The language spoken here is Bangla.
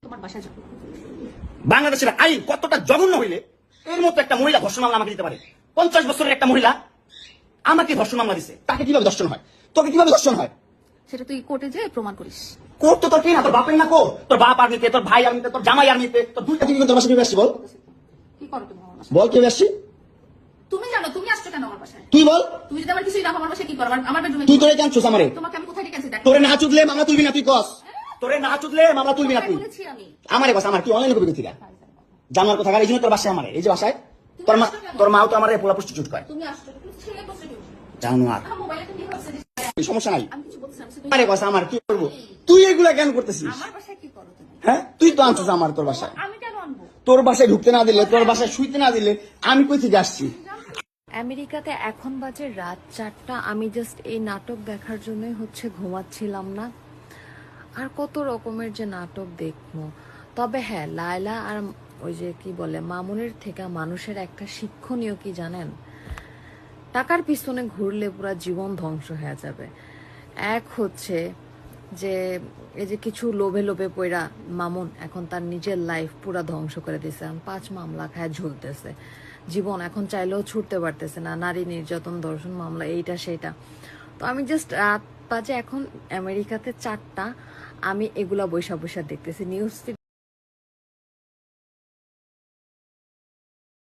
তোমার বাসায় যাবো। বাংলাদেশের আইন কতটা জঘন্য হইলে এর মতো একটা মহিলা ধর্ষণ মামলা আমাকে দিতে পারে? 50 বছরের একটা মহিলা আমাকে ধর্ষণ মামলা দিছে, তাকে কিভাবে ধর্ষণ হয়? তোকে কিভাবে ধর্ষণ হয়? সেটা তুই কোর্টে যেয়ে প্রমাণ করিস। কোর্ট তো তোর কি না, তোর বাপের না কোর্ট? তোর বাপ আর্মিতে, তোর ভাই আর্মিতে, তোর জামাই আর্মিতে, তোর দুইটা তুমি তোর বাসায় কিভাবে আসছি বল? কি করো তুমি আমার বাসায়? বল কিভাবে আসছি? তুমি জানো তুমি আসছো কেন আমার বাসায়? তুই বল। তুমি যদি আমার কিছুই না আমার বাসায় কি করো? আমার বেডরুমে তুই তোরে জানছস আমারে? তোমাকে আমি কোথায় ডেকেছি? তোরে না চুদলে মামলা তুলবি না, তুই কস। তোরে না চুদলে মামলা তুলবি না তুই। বলেছি আমি। আমারে কস, আমার কি অনলাইনে কবি থেকে জানার কথা? এই জন্য তোর বাসায় আমারে, এই যে বাসায় তোর মাও তো আমারে পোলা প্রস্টিটিউট করে। তুমি আসছো ছেলে বসে দিও। জানো আর আমার মোবাইলে তুমি ভাবছো সমস্যা নাই। আমি কিছু বলছি না। আরে কস, আমার কি করবো? তুই এগুলা কেন করতেছিস? আমার বাসায় কি করো তুমি? হ্যাঁ, তুই তো আনছিস আমার তোর বাসায়। আমি কেন আনবো? তোর বাসায় ঢুকতে না দিলে, তোর বাসায় শুইতে না দিলে আমি কই থেকে আসছি? আমেরিকাতে এখন বাজে রাত 4টা। আমি জাস্ট এই নাটক দেখার জন্যই ঘুমাচ্ছিলাম না। আর কত রকমের যে নাটক দেখবো। তবে হ্যাঁ, লায়লা আর ওই যে কি বলে মামুনের থেকে মানুষের একটা শিক্ষণীয় কি জানেন, টাকার পিছনে ঘুরলে পুরো জীবন ধ্বংস হয়ে যাবে। এক হচ্ছে যে এই যে কিছু লোভে লোভে পইরা মামুন এখন তার নিজের লাইফ পুরা ধ্বংস করে দিয়েছে। 5 মামলা খায় ঝুলতেছে, জীবন এখন চাইলেও ছুটতে পারতেছে না, নারী নির্যাতন, ধর্ষণ মামলা, এইটা সেটা। তো আমি জাস্ট রাত বাজে এখন আমেরিকাতে 4টা, আমি এগুলা বৈশা বৈশা দেখতেছি নিউজ।